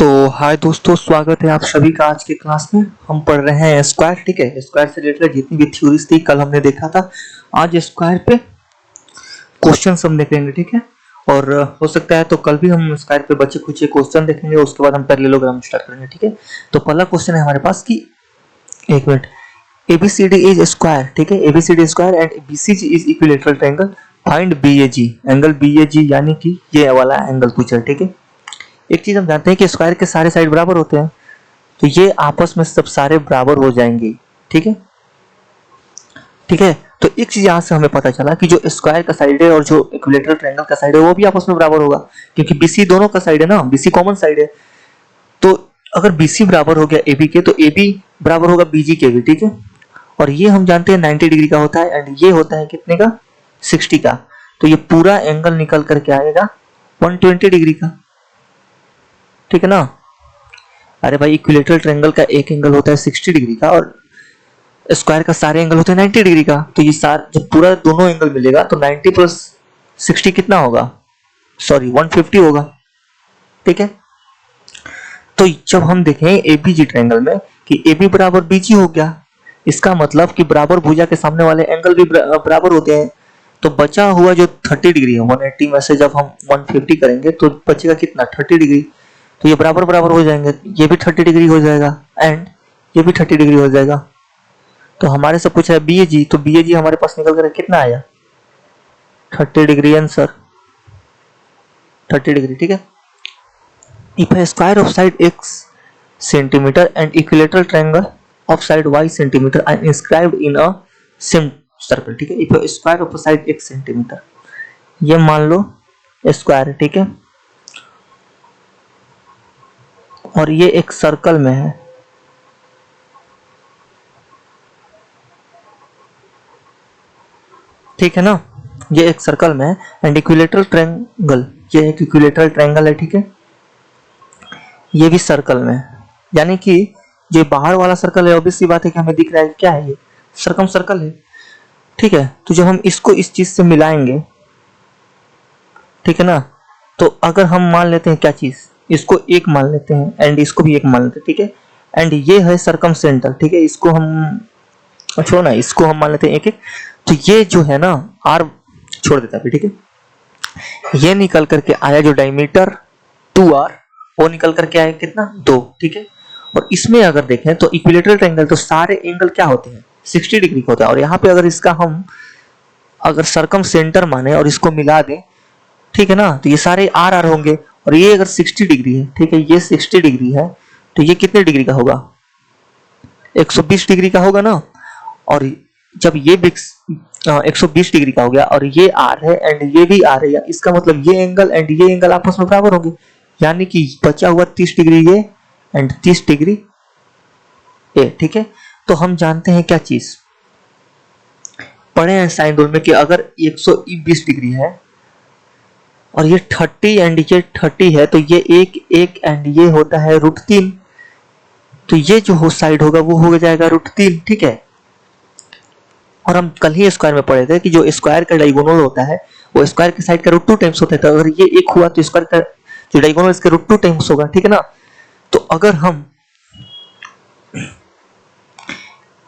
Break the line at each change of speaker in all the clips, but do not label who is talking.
सो हाय दोस्तों, स्वागत है आप सभी का आज के क्लास में। हम पढ़ रहे हैं स्क्वायर। ठीक है, स्क्वायर से रिलेटेड जितनी भी थ्योरीज थी कल हमने देखा था, आज स्क्वायर पे क्वेश्चन हम देखेंगे। ठीक है, और हो सकता है तो कल भी हम स्क्वायर पे बच्चे कुछ क्वेश्चन देखेंगे, उसके बाद हम पैरेललोग्राम स्टार्ट करेंगे। ठीक है, तो पहला क्वेश्चन है हमारे पास कि एक मिनट, ABCD इज स्क्वायर। ठीक है, ABCD square and BCG is equilateral triangle, find BAG। Angle BAG यानी कि ये वाला एंगल पूछा। ठीक है, एक चीज हम जानते हैं कि स्क्वायर के सारे साइड बराबर होते हैं, तो ये आपस में सब सारे बराबर हो जाएंगे। ठीक है, ठीक है, तो एक चीज यहां से हमें पता चला कि जो स्क्वायर का साइड है और जो इक्विलेटरल ट्रायंगल का साइड है वो भी आपस में बराबर होगा, क्योंकि BC दोनों का साइड है ना, BC कॉमन साइड है। तो अगर BC बराबर हो गया AB के, तो AB बराबर होगा BG के भी। ठीक है, और ये हम जानते हैं 90 डिग्री का होता है एंड ये होता है कितने का, 60 का। तो ये पूरा एंगल निकल करके आएगा 120 डिग्री का। ठीक है ना। अरे भाई, इक्विलेटरल ट्रायंगल का एक एंगल होता है 60 डिग्री का और स्क्वायर का सारे एंगल होते हैं 90 डिग्री का। तो ये जब पूरा दोनों एंगल मिलेगा तो 90 प्लस 60 कितना होगा, सॉरी 150 होगा। ठीक है, तो जब हम देखें ABG ट्रायंगल में कि AB बराबर BG हो गया, इसका मतलब कि बराबर भुजा के सामने वाले एंगल भी बराबर होते हैं। तो बचा हुआ जो 30 डिग्री है 180 में से जब हम 150 करेंगे तो बचेगा कितना, 30 डिग्री। तो ये बराबर बराबर हो जाएंगे, ये भी 30 डिग्री हो जाएगा एंड ये भी 30 डिग्री हो जाएगा। तो हमारे से पूछा है BAG, तो BAG हमारे पास निकल कर कितना आया, 30 डिग्री आंसर, 30 डिग्री। ठीक है, if a square of side x centimeter and equilateral triangle of side y centimeter are inscribed in a circle। ठीक है, if a square of side x centimeter, ये मान लो स्क्वायर है। ठीक है, और ये एक सर्कल में है। ठीक है ना, ये एक सर्कल में है एंड इक्विलेटरल ट्रायंगल, ये एक इक्विलेटरल ट्रायंगल है। ठीक है, ये भी सर्कल में है, यानी कि जो बाहर वाला सर्कल है ऑब्वियस सी बात है कि हमें दिख रहा है क्या है, ये सर्कम सर्कल है। ठीक है, तो जब हम इसको इस चीज से मिलाएंगे, ठीक है ना, तो अगर हम मान लेते हैं क्या चीज, इसको एक मान लेते हैं एंड इसको भी एक मान लेते हैं। ठीक है, एंड ये है सरकम सेंटर। ठीक है, इसको हम छोड़ो ना, इसको हम मान लेते हैं एक एक। तो ये जो है ना R छोड़ देता है। ठीक है, ये निकल करके आया जो डायमीटर 2R, वो निकल करके आया कितना, 2। ठीक है, और इसमें अगर देखें तो इक्विलेटरल ट्रायंगल तो सारे एंगल क्या होते हैं, 60 डिग्री का होता है। और यहाँ पे अगर इसका हम अगर सरकम सेंटर माने और इसको मिला दें, ठीक है ना, तो ये सारे R होंगे। और ये अगर 60 डिग्री है, ठीक है, ये 60 डिग्री है, तो ये कितने डिग्री का होगा, 120 डिग्री का होगा ना। और जब ये 120 डिग्री का हो गया और ये R है एंड ये भी R है, इसका मतलब ये एंगल एंड ये एंगल आपस में बराबर होंगे, यानी कि बचा हुआ 30 डिग्री ये एंड 30 डिग्री ए। ठीक है, तो हम जानते हैं क्या चीज पढ़े हैं साइन रूल में कि अगर 120 डिग्री है और ये 30 एंड ये 30 है, तो ये एक एंड ये होता है √3। तो ये जो हो साइड होगा वो हो जाएगा √3। ठीक है, और हम कल ही स्क्वायर में पढ़े थे कि जो स्क्वायर का डायगोनल होता है वो स्क्वायर के साइड का √2 टाइम्स होता है। तो अगर ये एक हुआ तो स्क्वायर का जो डायगोनल इसके √2 टाइम्स होगा। ठीक है ना, तो अगर हम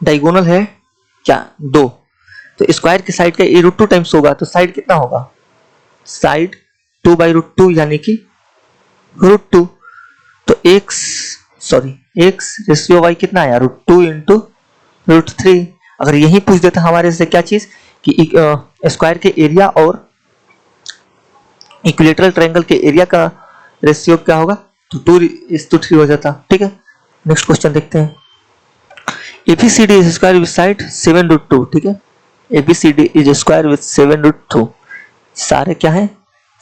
डायगोनल है क्या 2, तो स्क्वायर के साइड का ये √2 टाइम्स होगा, तो साइड कितना होगा, साइड 2/√2 यानी कि √2। तो x रेशियो y कितना आया, √2 इंटू √3। अगर यही पूछ देता हमारे से क्या चीज कि स्क्वायर के एरिया और इक्विलेटरल ट्रायंगल के एरिया का रेशियो क्या होगा, तो 2:3 हो जाता। ठीक है, नेक्स्ट क्वेश्चन देखते हैं। ABCD is square with side 7√2। ठीक है, ABCD इज स्क्वायर विद 7√2। सारे क्या है,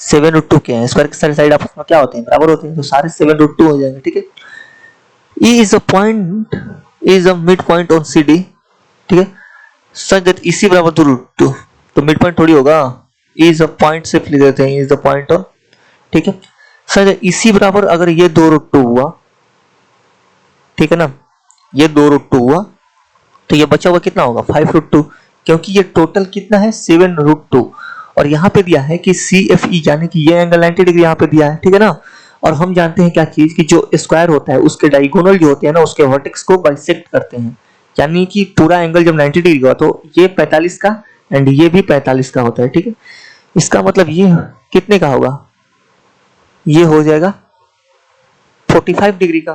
7√2 के हैं। स्क्वायर के सारे साइड आपस में क्या होते हैं, बराबर होते हैं, तो सारे 7√2 हो जाएंगे। ठीक है, E is a mid point on CD। ठीक है, सच दैट EC बराबर टू √2, तो मिड पॉइंट थोड़ी होगा, E is a पॉइंट सिर्फ लिख देते हैं, E is the point on. ठीक है, सच दैट EC बराबर अगर ये 2√2 हुआ, ठीक है ना, ये 2√2 हुआ, तो ये बचा हुआ कितना होगा, 5√2, क्योंकि ये टोटल कितना है 7√2। और यहाँ पे दिया है कि CFE यानी कि ये एंगल 90 डिग्री यहाँ पे दिया है। ठीक है ना, और हम जानते हैं क्या चीज, कि जो स्क्वायर होता है उसके डायगोनल जो होते हैं ना, उसके वर्टेक्स को बाइसेक्ट करते हैं, यानी कि पूरा एंगल जब 90 डिग्री का तो ये 45 का एंड ये भी 45 का होता है, ठीक है। इसका मतलब ये कितने का होगा, ये हो जाएगा 45 डिग्री का,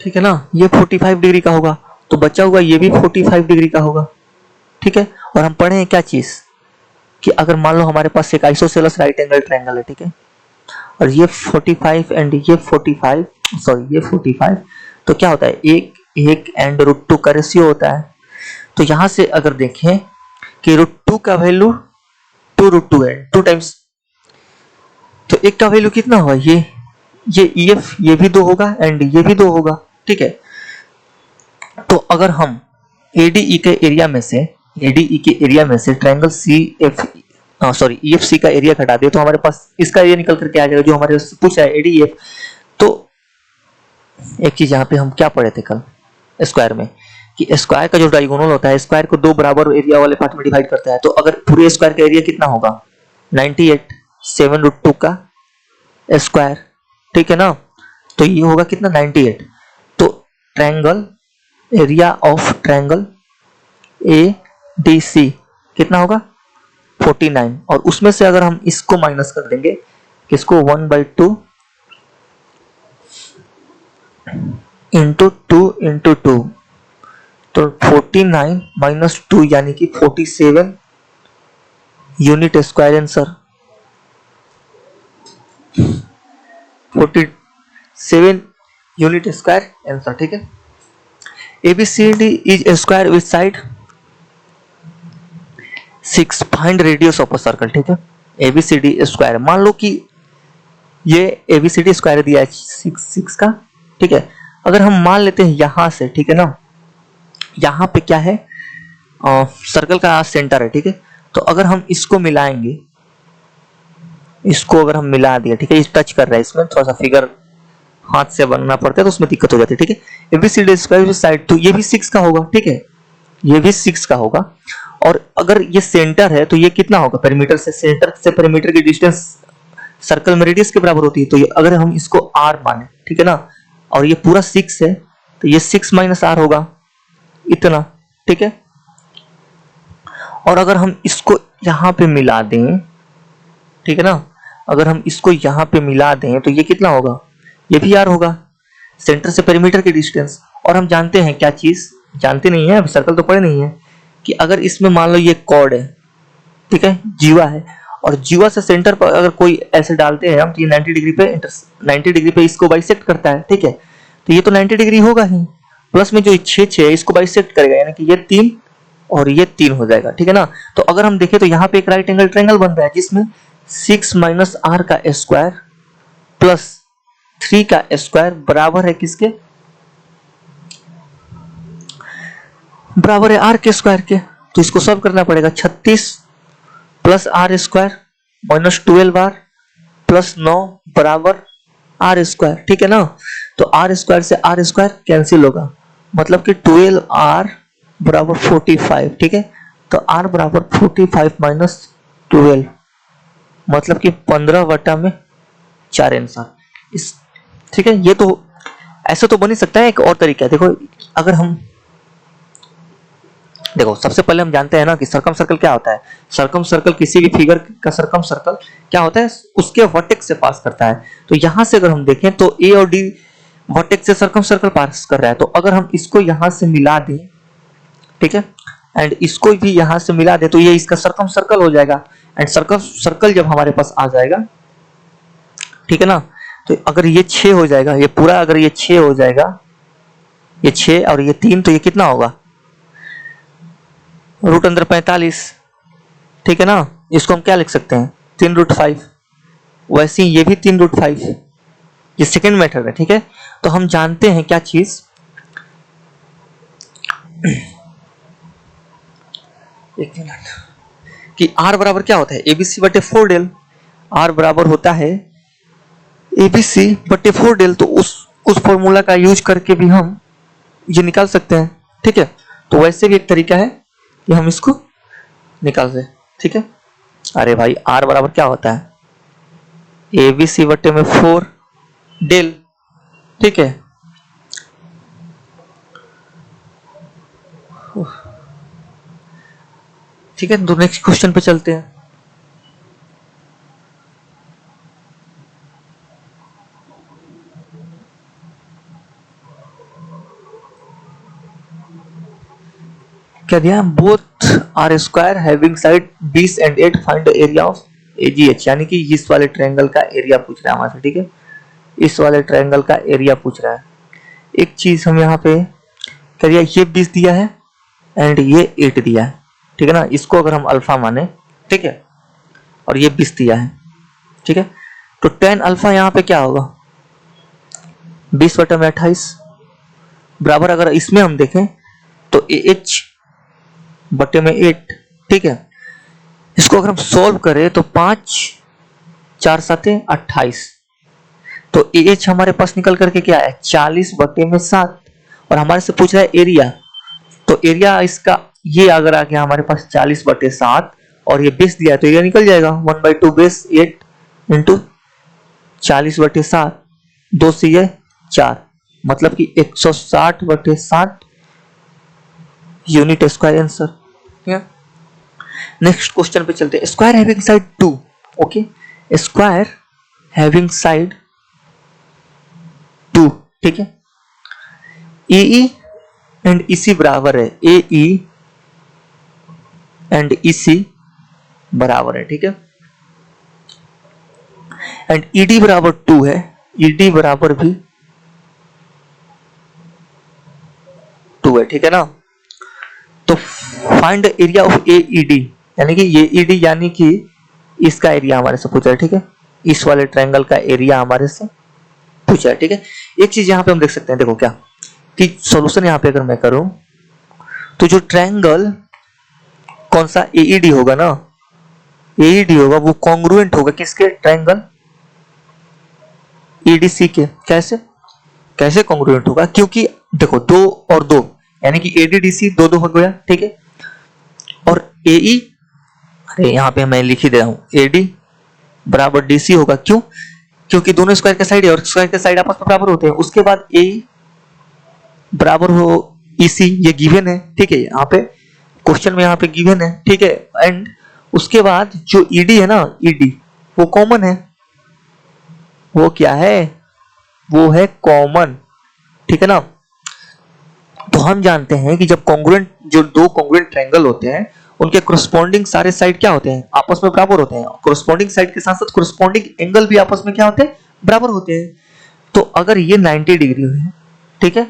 ठीक है ना, ये 45 डिग्री का होगा, तो बचा हुआ ये भी 45 डिग्री का होगा, ठीक है। और हम पढ़े हैं क्या चीज, कि अगर मान लो हमारे पास एक आइसोसेलेस राइट एंगल ट्रायंगल है, ठीक है, और ये 45 एंड ये 45, सॉरी ये 45, तो क्या होता है, एक एक एंड √2 का रेशियो होता है। तो यहां से अगर देखें कि √2 का वैल्यू 2√2 है, 2 टाइम्स, तो एक का वैल्यू कितना होगा, ये EF ये भी 2 होगा एंड ये भी 2 होगा, ठीक है। तो अगर हम ADE के एरिया में से ट्रायंगल EFC का एरिया घटा दे, तो हमारे पास इसका एरिया निकल करके आ जाएगा, जो हमारे से पूछा है ADEF। तो एक चीज यहाँ पे हम क्या पढ़े थे कल स्क्वायर में, कि स्क्वायर का जो डायगोनल होता है, स्क्वायर को दो बराबर एरिया वाले पार्ट में डिवाइड करता है। तो अगर पूरे स्क्वायर का एरिया कितना होगा, 98, 7√2 का स्क्वायर, ठीक है ना, तो ये होगा कितना, 98। तो triangle area of triangle ADC कितना होगा, 49। और उसमें से अगर हम इसको माइनस कर देंगे, किसको, 1/2 इंटू 2 इंटू 2, तो 49 माइनस 2 यानी कि 47 unit square answer, 47 unit square answer, ठीक है। ABCD is a square with side 6, find radius of a circle, ठीक है। ABCD स्क्वायर, मान लो कि ये ABCD स्क्वायर दिया है 6 का, ठीक है। अगर हम मान लेते हैं यहां से, ठीक है ना, यहां पे क्या है, सर्कल का सेंटर है, ठीक है। तो अगर हम इसको मिलाएंगे, इसको अगर हम मिला दिया, ठीक है, ये टच कर रहा है, इसमें थोड़ा सा फिगर हाथ से बनना पड़ता है तो उसमें दिक्कत हो जाती है, ठीक है। ABCD स्क्वायर साइड, तो ये भी 6 का होगा, ठीक है, ये भी 6 का होगा। और अगर ये सेंटर है तो ये कितना होगा, पेरीमीटर से, सेंटर से पेरीमीटर की डिस्टेंस सर्कल में रेडियस के बराबर होती है। तो ये अगर हम इसको R माने, ठीक है ना, और ये पूरा 6 है, तो ये 6 माइनस R होगा इतना, ठीक है। और अगर हम इसको यहां पे मिला दें, ठीक है ना, अगर हम इसको यहां पे मिला दें तो ये कितना होगा, ये भी R होगा, सेंटर से पेरीमीटर की डिस्टेंस। और हम जानते हैं क्या चीज, जानते नहीं है, सर्कल तो पढ़े नहीं है, कि अगर इसमें मान लो ये कॉर्ड है, ठीक है, जीवा है, और जीवा से सेंटर पर अगर कोई ऐसे डालते हैं हम, तो ये 90 डिग्री पे इसको बाइसेक्ट करता है, ठीक है। तो ये तो 90 डिग्री होगा ही, प्लस में जो 6 है इसको बाइसेक्ट करेगा, यानी कि ये 3 और ये 3 हो जाएगा, ठीक है ना। तो अगर हम देखें तो यहाँ पे एक राइट एंगल ट्रायंगल बन रहा है, जिसमें 6 माइनस R का स्क्वायर प्लस 3 का स्क्वायर बराबर है किसके, बराबर है R के स्क्वायर के। तो इसको सॉल्व करना पड़ेगा, 36 plus R square minus 12R plus 9 बराबर R स्क्वायर, ठीक है ना। तो R स्क्वायर से R स्क्वायर कैंसिल होगा, मतलब कि 12R बराबर 45, ठीक है। तो R बराबर 45 माइनस 12, मतलब कि 15/4 आंसर इस, ठीक है। ये तो ऐसा तो बन ही सकता है, एक और तरीका है, देखो, अगर हम देखो, सबसे पहले हम जानते हैं ना कि सर्कम सर्कल क्या होता है। सर्कम सर्कल, किसी भी फिगर का सर्कम सर्कल क्या होता है, उसके वर्टेक्स से पास करता है। तो यहां से अगर हम देखें तो A और D वर्टेक्स से सर्कम सर्कल पास कर रहा है। तो अगर हम इसको यहां से मिला दें, ठीक है, एंड इसको भी यहां से मिला दें, तो ये इसका सर्कम सर्कल हो जाएगा। एंड सर्कम सर्कल जब हमारे पास आ जाएगा, ठीक है ना, तो अगर ये 6 हो जाएगा, ये पूरा अगर ये 6 हो जाएगा, ये 6 और ये 3, तो ये कितना होगा, रूट अंदर 45, ठीक है ना। इसको हम क्या लिख सकते हैं, 3√5। वैसे ही ये भी 3√5, ये सेकेंड मेथड है, ठीक है। तो हम जानते हैं क्या चीज, एक मिनट, कि R बराबर क्या होता है, ABC बटे 4 डेल। R बराबर होता है ABC बटे 4 डेल। तो उस फॉर्मूला का यूज करके भी हम ये निकाल सकते हैं, ठीक है। तो वैसे भी एक तरीका है कि हम इसको निकाल दें, ठीक है। अरे भाई आर बराबर क्या होता है, ए बी सी बटे में 4 डेल, ठीक है। ठीक है, तो नेक्स्ट क्वेश्चन पे चलते हैं। क्या दिया, both are square having side 20 and 8, find the area of AGH, यानी कि इस वाले ट्रायंगल का एरिया पूछ रहा है हमारे से, ठीक है। इस वाले ट्रायंगल का एरिया पूछ रहा है। एक चीज हम यहाँ पे क्या दिया, ये 20 दिया है एंड ये 8 दिया है, ठीक है ना। इसको अगर हम अल्फा माने, ठीक है, और ये 20 दिया है, ठीक है, तो tan अल्फा यहाँ पे क्या होगा, 20 बटे में 28 बराबर, अगर इसमें हम देखें तो AH बटे में 8, ठीक है। इसको अगर हम सॉल्व करें तो 5 4 7 28, तो AH हमारे पास निकल करके क्या है 40 बटे में 7, और हमारे से पूछ रहा है एरिया, तो एरिया इसका ये अगर आ गया हमारे पास 40 बटे 7 और ये 20 दिया है, तो एरिया निकल जाएगा 1/2 बेस 8 इंटू 40 बटे 7, 2 से ये 4, मतलब कि 160 बटे 7 यूनिट स्क्वायर आंसर, ठीक है। नेक्स्ट क्वेश्चन पे चलते हैं। Square having side 2, okay, square having side 2, ठीक है। AE एंड EC बराबर है, AE एंड EC बराबर है, ठीक है। एंड ED बराबर 2 है, ED बराबर भी 2 है, ठीक है ना। तो फाइंड एरिया ऑफ AED, यानी कि ये ED यानी कि इसका एरिया हमारे से पूछा है, ठीक है। इस वाले ट्रायंगल का एरिया हमारे से पूछा है, ठीक है। एक चीज यहाँ पे हम देख सकते हैं, देखो क्या कि सॉल्यूशन यहाँ पे अगर मैं करूं तो जो ट्रायंगल कौन सा AED होगा ना, AED होगा वो कॉन्ग्रुएंट होगा किसके, ट्रायंगल EDC के। कैसे कैसे कॉन्ग्रुएंट होगा, क्योंकि देखो 2 और 2 यानी कि ADDC 2 2 हो गया, ठीक है। और AE, अरे यहाँ पे मैं लिख ही दे रहा हूं, AD बराबर DC होगा, क्यों, क्योंकि दोनों स्क्वायर के साइड है और स्क्वायर के साइड आपस में बराबर होते हैं। उसके बाद AE बराबर हो EC, ये गिवन है, ठीक है, यहाँ पे क्वेश्चन में यहाँ पे गिवन है, ठीक है। एंड उसके बाद जो ED है ना, ED वो कॉमन है, वो क्या है, वो है कॉमन, ठीक है ना। तो हम जानते हैं कि जब कॉन्ग्रुएंट, जो दो कॉन्ग्रुएंट ट्रायंगल होते हैं उनके कोरस्पोंडिंग सारे साइड क्या होते हैं, आपस में बराबर होते हैं। कोरस्पोंडिंग साइड के साथ साथ कोरस्पोंडिंग एंगल भी आपस में क्या होते हैं, बराबर होते हैं। तो अगर ये 90 डिग्री है, ठीक है,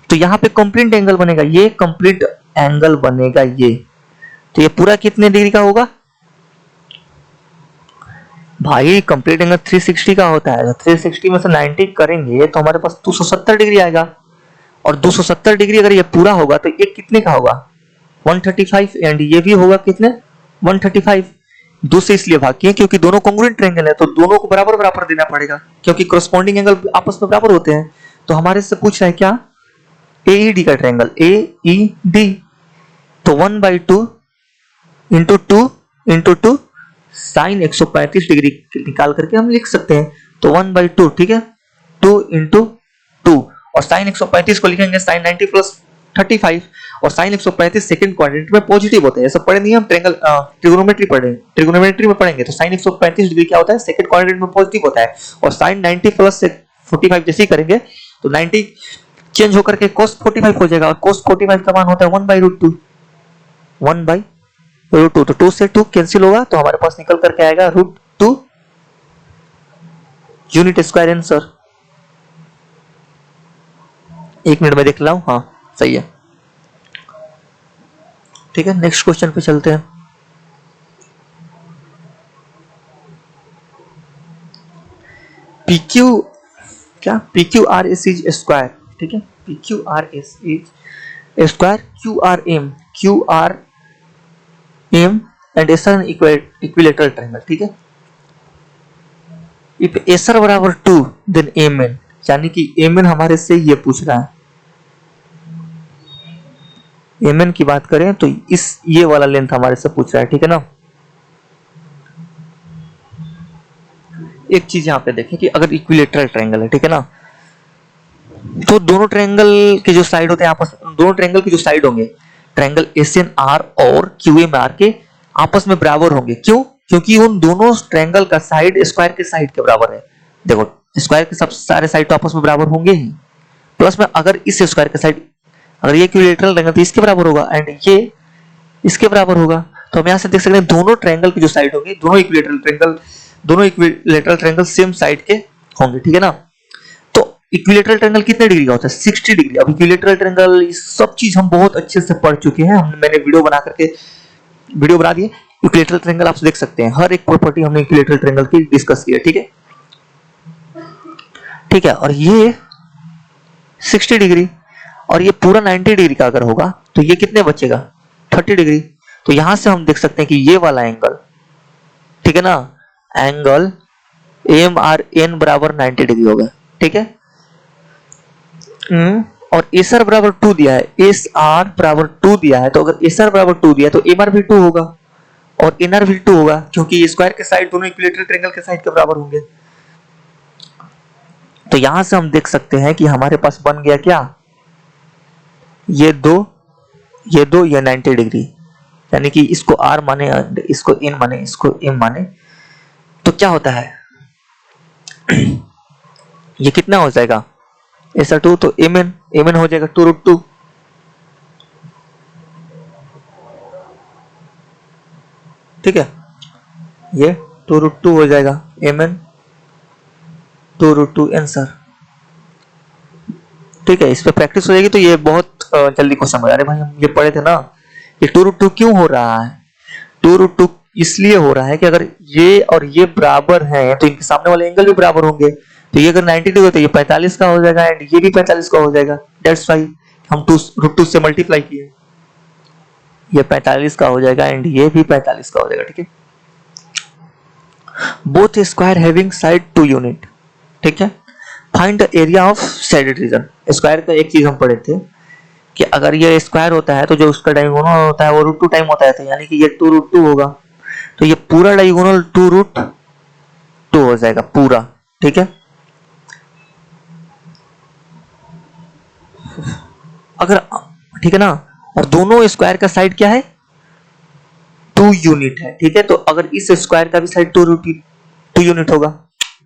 तो यहाँ पे कंप्लीट एंगल बनेगा, ये कंप्लीट एंगल बनेगा ये, तो ये पूरा कितने डिग्री का होगा भाई, कंप्लीट एंगल 360 का होता है। 360 में से 90 करेंगे तो हमारे पास 270 डिग्री आएगा, और 270 डिग्री अगर ये पूरा होगा तो ये कितने का होगा 135, एंड ये भी होगा कितने 135। 2 से इसलिए भाग किए क्योंकि दोनों कॉन्ग्रुएंट ट्रायंगल है, तो दोनों को बराबर बराबर देना पड़ेगा क्योंकि कोरस्पोंडिंग एंगल आपस में बराबर होते हैं। तो हमारे से पूछ रहा है क्या, AED का ट्रायंगल AED, तो 1/2 इंटू 2 इंटू 2 साइन 135 डिग्री निकाल करके हम लिख सकते हैं, तो 1/2, ठीक है, 2 इंटू 2, और साइन 135 को लिखेंगे साइन 90 प्लस 35, और साइन 135 सेकंड क्वाड्रेंट में पॉजिटिव होते हैं। ऐसा पढ़े नहीं हम, ट्रायंगल ट्रिगोनोमेट्री पढ़े, ट्रिगोनोमेट्री में पढ़ेंगे तो साइन 135 डिग्री क्या होता है, सेकंड क्वाड्रेंट में पॉजिटिव होता है, और साइन 90 प्लस 45 जैसे ही करेंगे तो 90 चेंज होकर के cos 45 हो जाएगा, और cos 45 का मान होता है 1/√2, 1/√2, तो 2 से 2 कैंसिल होगा तो हमारे पास निकल करके आएगा √2 यूनिट स्क्वायर आंसर। 1 मिनट में देख ला हूं, हाँ सही है, ठीक है। नेक्स्ट क्वेश्चन पे चलते हैं। PQ क्या, PQRS इज स्क्वायर, ठीक है, PQRS is square QRM and Acer equilateral triangle, ठीक है। इफ एसर बराबर 2 देन एमएन, यानी कि एमएन हमारे से ये पूछ रहा है, एमएन की बात करें तो इस ये वाला लेंथ हमारे से पूछ रहा है, ठीक है ना। एक चीज यहाँ पे देखें कि अगर इक्विलेटरल ट्रायंगल है, ठीक है ना, तो दोनों ट्रायंगल के जो साइड होते हैं आपस, दोनों ट्रायंगल के जो साइड होंगे, ट्रायंगल एसएनआर और क्यूएमआर के आपस में बराबर होंगे। क्यों? क्योंकि उन दोनों ट्रायंगल का साइड स्क्वायर के साइड के बराबर है। देखो, स्क्वायर के सब सारे साइड तो आपस में बराबर होंगे ही, प्लस में अगर इस स्क्वायर का साइड, अगर ये इक्विलेटरल ट्रायंगल तो इसके बराबर होगा एंड ये इसके बराबर होगा। तो हम यहाँ से देख सकते हैं दोनों ट्रायंगल के जो साइड होंगे, दोनों इक्विलेटरल ट्रायंगल सेम साइड के होंगे, ठीक है ना। तो इक्विलेटरल ट्रायंगल कितने डिग्री का होता है? 60 डिग्री। अब इक्विलेटरल ट्रायंगल सब चीज हम बहुत अच्छे से पढ़ चुके हैं, मैंने वीडियो बना दी है। इक्विलेटरल ट्रायंगल आप देख सकते हैं, हर एक प्रॉपर्टी हमने इक्विलेटरल ट्रायंगल की डिस्कस की है, ठीक है, ठीक है। और ये 60 डिग्री और ये पूरा 90 डिग्री का अगर होगा तो ये कितने बचेगा? 30 डिग्री। तो यहां से हम देख सकते हैं कि ये वाला एंगल, ठीक है ना, एंगल एम आर एन बराबर 90 डिग्री होगा, ठीक है। और एस आर बराबर 2 दिया है, एस आर बराबर 2 दिया है, तो अगर एस आर बराबर 2 दिया है तो एम आर भी 2 होगा और एन आर भी 2 होगा, क्योंकि स्क्वायर के साइड दोनों इक्विलेटरल ट्रायंगल के साइड के बराबर होंगे। तो यहां से हम देख सकते हैं कि हमारे पास बन गया क्या, ये दो, ये 90 डिग्री, यानी कि इसको आर माने, इसको एन माने, इसको एम माने, तो क्या होता है ये कितना हो जाएगा? ऐसा 2 तो एम एन हो जाएगा 2√2, ठीक है, ये 2√2 हो जाएगा एम एन 2√2 आंसर, ठीक है। इस पे प्रैक्टिस हो जाएगी तो ये बहुत जल्दी क्वेश्चन हो जाएगा। भाई हम ये पढ़े थे ना, ये 2√2 क्यों हो रहा है? 2√2 इसलिए हो रहा है कि अगर ये और ये बराबर हैं तो इनके सामने वाले एंगल भी बराबर होंगे, तो ये अगर 90 डिग्री हो तो ये 45 का हो जाएगा एंड ये भी 45 का हो जाएगा। दैट्स व्हाई हम 2√2 से मल्टीप्लाई किए, ये 45 का हो जाएगा एंड ये भी 45 का हो जाएगा, ठीक है। Both square having side 2 unit, ठीक है। Find the area of shaded region. Square का एक चीज हम पढ़े थे कि अगर ये स्क्वायर होता है तो जो उसका डायगोनल होता है वो √2 टाइम होता है, तो यानी कि ये 2√2 होगा, तो ये पूरा डायगोनल 2√2 हो जाएगा पूरा, ठीक है। अगर, ठीक है ना, और दोनों स्क्वायर का साइड क्या है? 2 यूनिट है, ठीक है। तो अगर इस स्क्वायर का भी साइड 2 यूनिट होगा,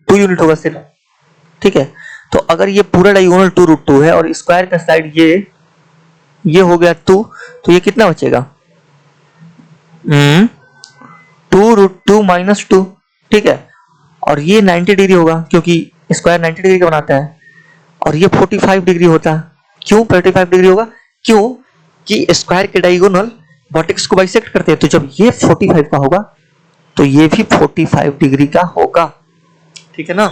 2 यूनिट होगा सिर्फ, ठीक है। तो अगर ये पूरा डायगोनल 2√2 है और स्क्वायर का साइड ये हो गया 2, तो ये कितना बचेगा? 2√2 माइनस 2, ठीक है। और ये 90 डिग्री होगा क्योंकि स्क्वायर 90 डिग्री का बनाता है, और ये 45 डिग्री होता है। क्यों 45 डिग्री होगा? क्यों कि स्क्वायर के डायगोनल वर्टेक्स को बाइसेक्ट करते हैं, तो जब ये 45 का होगा तो ये भी 45 डिग्री का होगा, ठीक है ना।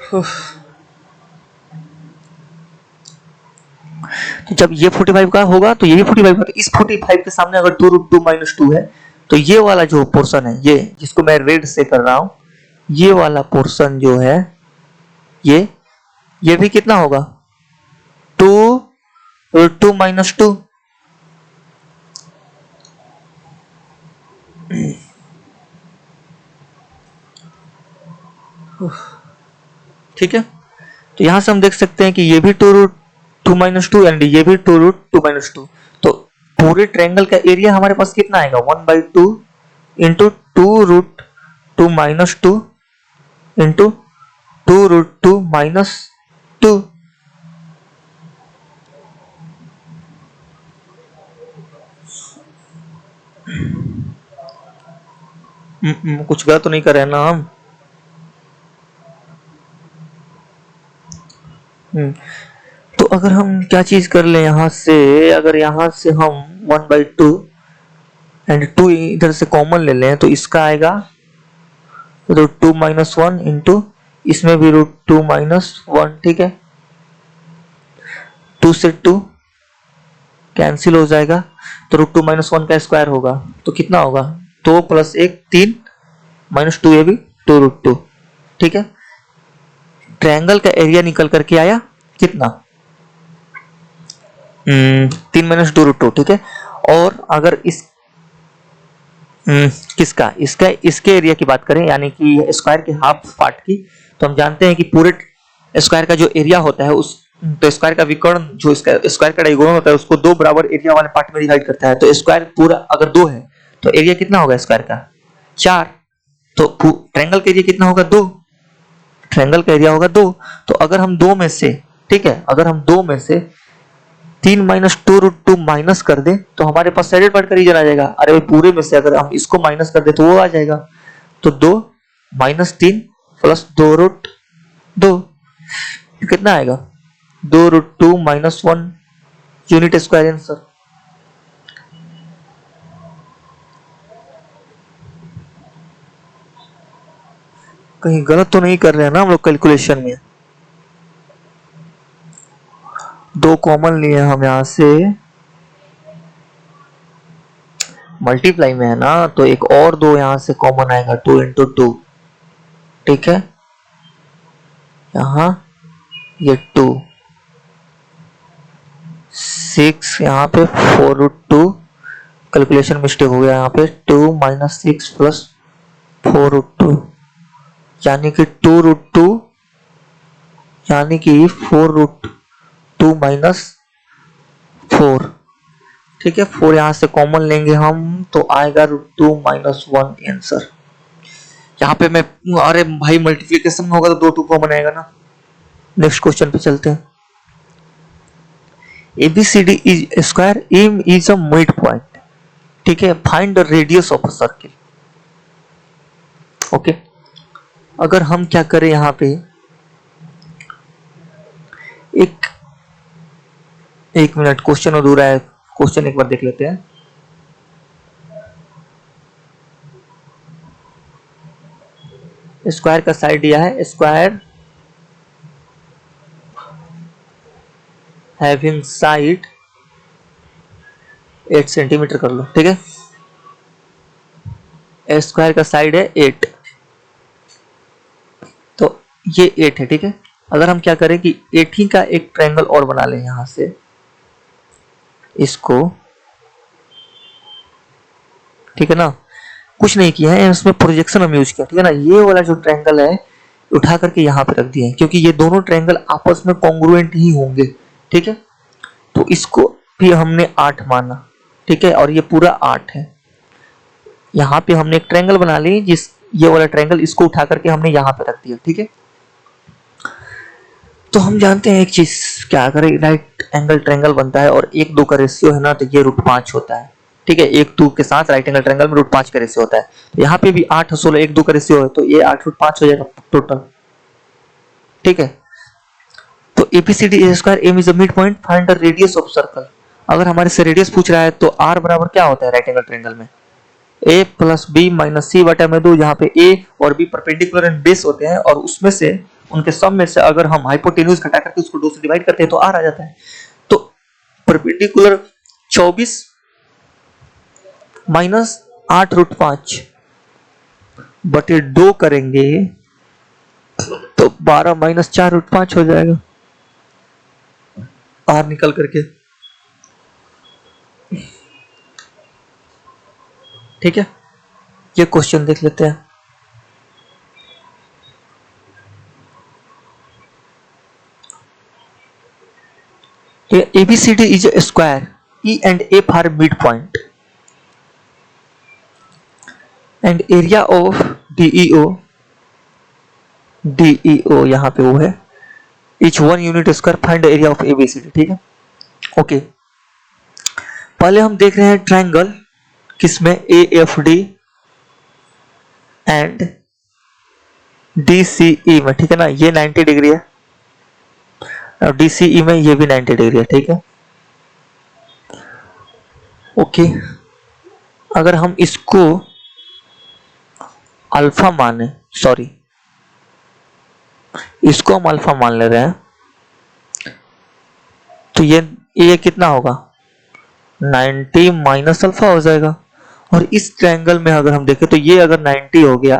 तो जब ये 45 का होगा तो ये भी 45 का, तो इस 45 के सामने अगर 2√2 माइनस 2 है तो ये वाला जो पोर्शन है, ये जिसको मैं रेड से कर रहा हूं, ये वाला पोर्शन जो है ये भी कितना होगा? 2√2 माइनस 2, ठीक है। तो यहां से हम देख सकते हैं कि ये भी 2√2 माइनस 2 एंड ये भी 2√2 माइनस 2, तो पूरे ट्रायंगल का एरिया हमारे पास कितना आएगा? 1/2 इंटू 2√2 माइनस 2 इंटू 2√2 माइनस 2। कुछ गलत तो नहीं कर रहे हैं ना हम? तो अगर हम क्या चीज कर ले यहां से, अगर यहां से हम 1/2 एंड 2 इधर से कॉमन ले लें तो इसका आएगा √2 माइनस 1 इंटू इसमें भी √2 माइनस 1, ठीक है। 2 से 2 कैंसिल हो जाएगा, तो √2 माइनस 1 का स्क्वायर होगा, तो कितना होगा? 2 प्लस 1 3 माइनस 2, ये भी 2√2, ठीक है। ट्रायंगल का एरिया निकल करके आया कितना? 3 माइनस 2√2, ठीक है। और अगर किसका, इसका, इसके एरिया की बात करें यानी कि स्क्वायर के हाफ पार्ट की, तो हम जानते हैं कि पूरे स्क्वायर का जो एरिया होता है उस, तो स्क्वायर का विकर्ण जो इसका स्क्वायर का डायगोनल होता है उसको दो बराबर एरिया वाले पार्ट में डिवाइड करता है। तो स्क्वायर पूरा अगर 2 है तो एरिया कितना होगा स्क्वायर का 4। तो ट्रायंगल का एरिया कितना होगा 2, ट्रायंगल का एरिया होगा 2। तो अगर हम 2 में से, ठीक है, अगर हम 2 में से 3 माइनस 2√2 माइनस कर दें तो हमारे पास साइडेड पार्ट का रीजन आ जाएगा। अरे भाई पूरे में से अगर हम इसको माइनस कर दें तो वो आ जाएगा। तो 2 माइनस 3 प्लस 2√2 कितना आएगा 2√2 माइनस 1 यूनिट स्क्वायर आंसर। कहीं गलत तो नहीं कर रहे हैं ना हम लोग कैलकुलेशन में। 2 कॉमन लिए हम यहां से, मल्टीप्लाई में है ना, तो एक और 2 यहां से कॉमन आएगा 2 इंटू 2, ठीक है। यहां ये 2 6 यहाँ पे 4√2, कैलकुलेशन मिस्टेक हो गया यहाँ पे, 2 माइनस 6 प्लस 4√2 यानी कि 2√2 यानी कि 4√2 माइनस 4, ठीक है। 4 यहाँ से कॉमन लेंगे हम तो आएगा √2 माइनस 1 आंसर। यहाँ पे मैं, अरे भाई मल्टीप्लिकेशन में होगा तो 2 कॉमन आएगा ना। नेक्स्ट क्वेश्चन पे चलते हैं। ABCD is square, M is a mid point, ठीक है। Find the radius of a circle. Okay, अगर हम क्या करें यहाँ पे एक मिनट, क्वेश्चन अधूरा है, क्वेश्चन एक बार देख लेते हैं। स्क्वायर का साइड दिया है, स्क्वायर हैविंग साइड 8 सेंटीमीटर कर लो, ठीक है। स्क्वायर का साइड है 8, तो ये 8 है, ठीक है। अगर हम क्या करें कि 8 ही का एक ट्रायंगल और बना लें यहां से, इसको, ठीक है ना, कुछ नहीं किया है इसमें, प्रोजेक्शन हम यूज किया, ठीक है ना। ये वाला जो ट्रायंगल है उठा करके यहाँ पे रख दिया है क्योंकि ये दोनों ट्रायंगल आपस में कॉन्ग्रुएंट ही होंगे, ठीक है। तो इसको भी हमने 8 माना, ठीक है, और ये पूरा 8 है। यहाँ पे हमने एक ट्रायंगल बना ली, जिस ये वाला ट्रायंगल इसको उठा करके हमने यहाँ पे रख दिया, ठीक है। तो हम जानते हैं एक चीज, क्या अगर राइट एंगल ट्रायंगल बनता है और 1 2 का रेशियो है ना, तो ये √5 होता है, ठीक है। 1 2 के साथ राइट एंगल ट्रायंगल में √5 का रेशियो होता है। तो यहाँ पे भी 8 16 1 2 का रेशियो है, तो ये 8√5 हो जाएगा टोटल, ठीक है। तो ABCD is square, M is a mid point, find the radius of circle. अगर हमारे से रेडियस पूछ रहा है तो R बराबर क्या होता है राइट एंगल ट्रायंगल में, a प्लस बी माइनस सी बटा में 2, जहाँ पे a और b परपेंडिकुलर एंड बेस होते हैं और उसमें से उनके सम में से अगर हम हाइपोटेन्यूज घटा करके उसको 2 से डिवाइड करते हैं तो r आ जाता है। तो परपेंडिकुलर 24 माइनस 8√5 बटे 2 करेंगे तो 12 माइनस 4√5 हो जाएगा r निकल करके, ठीक है। ये क्वेश्चन देख लेते हैं। ABCD is a square, E and F are midpoint, and area of DEO यहाँ पे वो है, each 1 unit square, find the area of ABCD, ठीक है। ओके, पहले हम देख रहे हैं ट्रायंगल किसमें, AFD एंड DCE में, ठीक है ना। ये 90 डिग्री है और DCE में ये भी 90 डिग्री है, ठीक है। ओके, अगर हम इसको अल्फा माने, सॉरी इसको हम अल्फा मान ले रहे हैं, तो ये कितना होगा 90 माइनस अल्फा हो जाएगा। और इस ट्रायंगल में अगर हम देखें तो ये अगर 90 हो गया,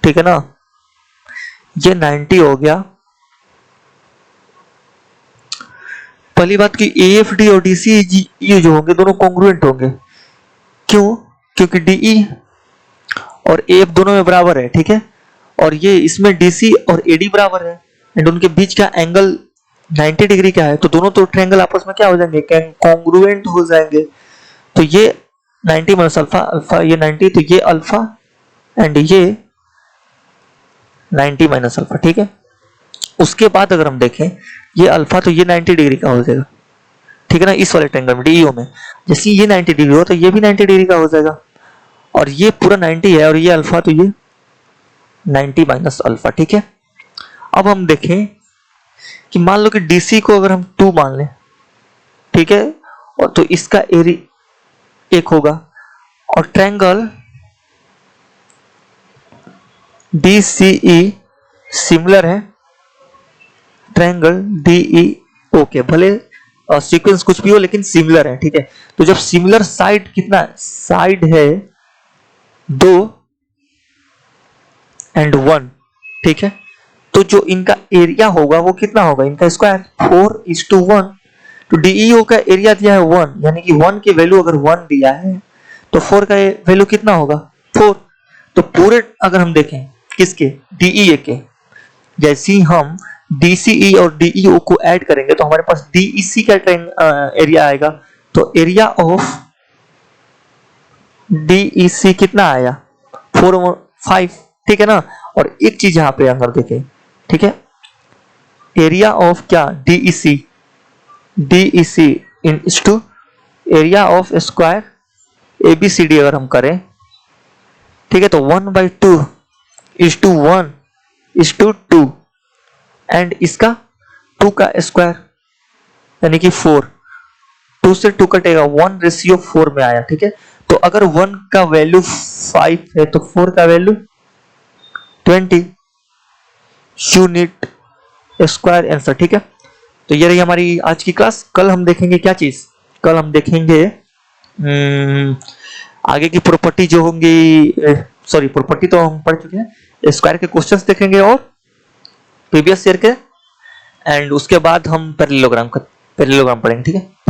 ठीक है ना, ये 90 हो गया। पहली बात कि AFD और DCE जो होंगे दोनों कॉन्ग्रुएंट होंगे, क्यों, क्योंकि DE और AF दोनों में बराबर है, ठीक है, और ये इसमें DC और AD बराबर है एंड उनके बीच का एंगल 90 डिग्री का है, तो दोनों तो ट्रायंगल आपस में क्या हो जाएंगे, कॉन्ग्रुएंट हो जाएंगे। तो ये 90 माइनस अल्फा, अल्फा ये 90, तो ये अल्फा एंड ये 90 माइनस अल्फा, ठीक है। उसके बाद अगर हम देखें ये अल्फा, तो ये 90 डिग्री का हो जाएगा, ठीक है ना, इस वाले ट्रायंगल में DEO में। जैसे ये 90 डिग्री हो तो ये भी 90 डिग्री का हो जाएगा, और ये पूरा 90 है और ये अल्फा, तो ये 90 माइनस अल्फा, ठीक है। अब हम देखें कि मान लो कि DC को अगर हम 2 मान लें, ठीक है, और तो इसका एरिया 1 होगा, और ट्रायंगल DCE सिमिलर है ट्रायंगल DEO के, भले सीक्वेंस कुछ भी हो लेकिन सिमिलर है, ठीक है। तो जब सिमिलर साइड कितना है, साइड है 2 एंड 1, ठीक है, तो जो इनका एरिया होगा वो कितना होगा, इनका स्क्वायर 4:1। तो DEO का एरिया दिया है 1, यानी कि 1 की वैल्यू अगर 1 दिया है तो 4 का वैल्यू कितना होगा 4। तो पूरे अगर हम देखें किसके, DEA के, जैसे ही हम DCE और DEO को ऐड करेंगे तो हमारे पास DEC का एरिया आएगा। तो एरिया ऑफ DEC कितना आया 4/5, ठीक है ना। और एक चीज यहाँ पे अगर देखें, ठीक है, एरिया ऑफ क्या DEC into area of square ABCD अगर हम करें, ठीक है, तो 1/2 is to 1 is to 2 and इसका 2 का स्क्वायर यानी कि 4, 2 से 2 कटेगा 1:4 में आया, ठीक है। तो अगर 1 का वैल्यू 5 है तो 4 का वैल्यू 20 यूनिट स्क्वायर आंसर, ठीक है। तो ये रही हमारी आज की क्लास। कल हम देखेंगे क्या चीज, कल हम देखेंगे आगे की प्रॉपर्टी जो होंगी, सॉरी प्रॉपर्टी तो हम पढ़ चुके हैं, स्क्वायर के क्वेश्चंस देखेंगे और प्रीवियस ईयर के, एंड उसके बाद हम पैरेललोग्राम पढ़ेंगे, ठीक है।